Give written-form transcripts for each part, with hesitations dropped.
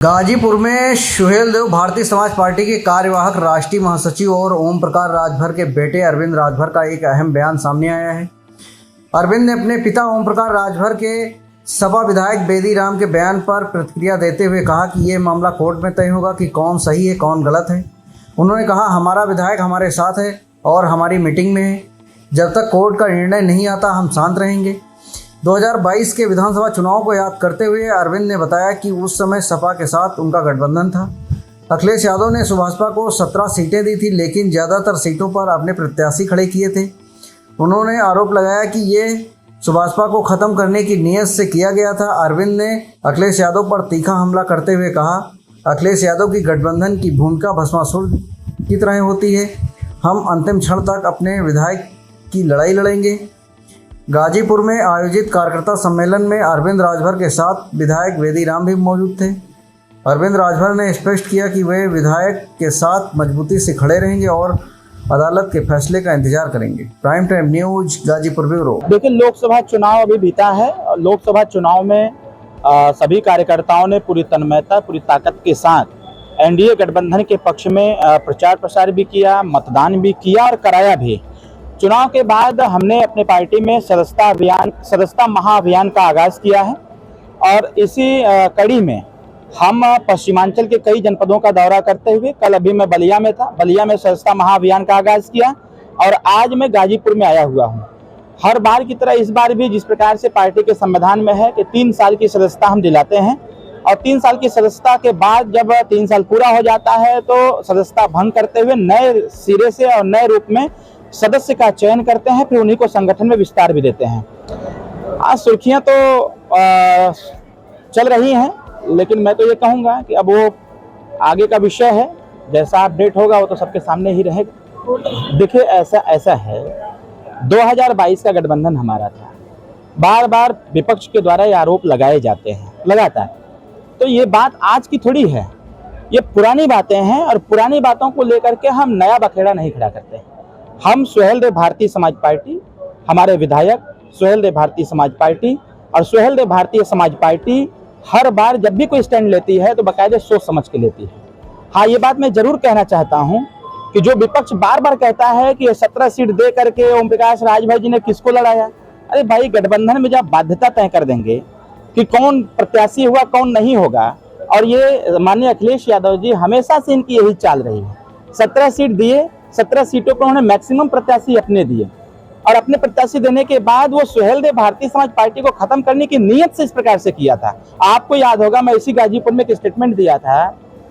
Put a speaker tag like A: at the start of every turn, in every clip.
A: गाजीपुर में सुहेलदेव भारतीय समाज पार्टी के कार्यवाहक राष्ट्रीय महासचिव और ओम प्रकाश राजभर के बेटे अरविंद राजभर का एक अहम बयान सामने आया है। अरविंद ने अपने पिता ओम प्रकाश राजभर के सपा विधायक बेदी राम के बयान पर प्रतिक्रिया देते हुए कहा कि ये मामला कोर्ट में तय होगा कि कौन सही है कौन गलत है। उन्होंने कहा, हमारा विधायक हमारे साथ है और हमारी मीटिंग में है। जब तक कोर्ट का निर्णय नहीं आता हम शांत रहेंगे। 2022 के विधानसभा चुनाव को याद करते हुए अरविंद ने बताया कि उस समय सपा के साथ उनका गठबंधन था। अखिलेश यादव ने सुभाषपा को 17 सीटें दी थी, लेकिन ज़्यादातर सीटों पर अपने प्रत्याशी खड़े किए थे। उन्होंने आरोप लगाया कि ये सुभाषपा को ख़त्म करने की नीयत से किया गया था। अरविंद ने अखिलेश यादव पर तीखा हमला करते हुए कहा, अखिलेश यादव की गठबंधन की भूमिका भस्मासुर की तरह होती है। हम अंतिम क्षण तक अपने विधायक की लड़ाई लड़ेंगे। गाजीपुर में आयोजित कार्यकर्ता सम्मेलन में अरविंद राजभर के साथ विधायक बेदी राम भी मौजूद थे। अरविंद राजभर ने स्पष्ट किया कि वे विधायक के साथ मजबूती से खड़े रहेंगे और अदालत के फैसले का इंतजार करेंगे। Prime time news Ghazipur bureau.
B: देखिए, लोकसभा चुनाव अभी बीता है और लोकसभा चुनाव में सभी कार्यकर्ताओं ने पूरी तन्मयता पूरी ताकत के साथ एनडीए गठबंधन के पक्ष में प्रचार प्रसार भी किया, मतदान भी किया और कराया भी। चुनाव के बाद हमने अपने पार्टी में सदस्यता महाअभियान का आगाज किया है और इसी कड़ी में हम पश्चिमांचल के कई जनपदों का दौरा करते हुए कल अभी मैं बलिया में था। बलिया में सदस्यता महाअभियान का आगाज किया और आज मैं गाजीपुर में आया हुआ हूं। हर बार की तरह इस बार भी जिस प्रकार से पार्टी के संविधान में है कि 3 साल की सदस्यता हम दिलाते हैं और 3 साल की सदस्यता के बाद जब 3 साल पूरा हो जाता है तो सदस्यता भंग करते हुए नए सिरे से और नए रूप में सदस्य का चयन करते हैं, फिर उन्हीं को संगठन में विस्तार भी देते हैं। आज सुर्खियां तो चल रही हैं, लेकिन मैं तो ये कहूँगा कि अब वो आगे का विषय है। जैसा अपडेट होगा वो तो सबके सामने ही रहेगा। देखिए, ऐसा है, 2022 का गठबंधन हमारा था। बार बार विपक्ष के द्वारा ये आरोप लगाए जाते हैं लगातार। तो ये बात आज की थोड़ी है, ये पुरानी बातें हैं और पुरानी बातों को लेकर के हम नया बखेड़ा नहीं खड़ा करते। हम सुहेलदेव भारतीय समाज पार्टी, हमारे विधायक सुहेलदेव भारतीय समाज पार्टी और सुहेलदेव भारतीय समाज पार्टी हर बार जब भी कोई स्टैंड लेती है तो बाकायदे सोच समझ के लेती है। हाँ, ये बात मैं जरूर कहना चाहता हूँ कि जो विपक्ष बार बार कहता है कि 17 सीट दे करके ओम प्रकाश राजभर जी ने किसको लड़ाया। अरे भाई, गठबंधन में जब बाध्यता तय कर देंगे कि कौन प्रत्याशी हुआ कौन नहीं होगा, और ये माननीय अखिलेश यादव जी हमेशा से इनकी यही चाल रही है। 17 सीट दिए, 17 सीटों पर उन्होंने मैक्सिमम प्रत्याशी अपने दिए और अपने प्रत्याशी देने के बाद वो सुहेलदेव भारतीय समाज पार्टी को खत्म करने की नीयत से इस प्रकार से किया था। आपको याद होगा, मैं इसी गाजीपुर में एक स्टेटमेंट दिया था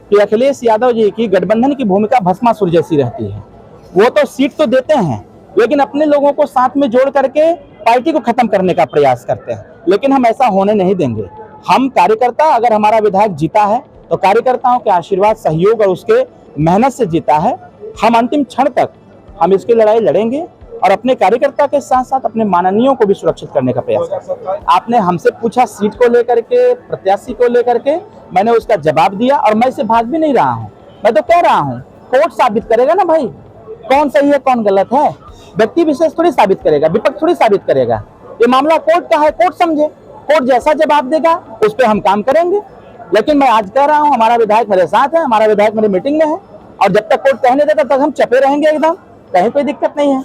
B: कि अखिलेश यादव जी की गठबंधन की भूमिका भस्मासुर जैसी रहती है। वो तो सीट तो देते हैं, लेकिन अपने लोगों को साथ में जोड़ करके पार्टी को खत्म करने का प्रयास करते हैं, लेकिन हम ऐसा होने नहीं देंगे। हम कार्यकर्ता, अगर हमारा विधायक जीता है तो कार्यकर्ताओं के आशीर्वाद, सहयोग और उसके मेहनत से जीता है। हम अंतिम क्षण तक हम इसकी लड़ाई लड़ेंगे और अपने कार्यकर्ता के साथ साथ अपने माननीयों को भी सुरक्षित करने का प्रयास करेंगे। आपने हमसे पूछा सीट को लेकर के, प्रत्याशी को लेकर के, मैंने उसका जवाब दिया और मैं इसे भाग भी नहीं रहा हूं। मैं तो कह रहा हूं, कोर्ट साबित करेगा ना भाई, कौन सही है कौन गलत है। व्यक्ति विशेष थोड़ी साबित करेगा, विपक्ष थोड़ी साबित करेगा। ये मामला कोर्ट का है, कोर्ट समझे, कोर्ट जैसा जवाब देगा उस पर हम काम करेंगे। लेकिन मैं आज कह रहा हूँ, हमारा विधायक मेरे साथ है, हमारा विधायक मेरी मीटिंग में है और जब तक कोर्ट कहने देता तब तक हम चपे रहेंगे एकदम, कहीं कोई दिक्कत नहीं है।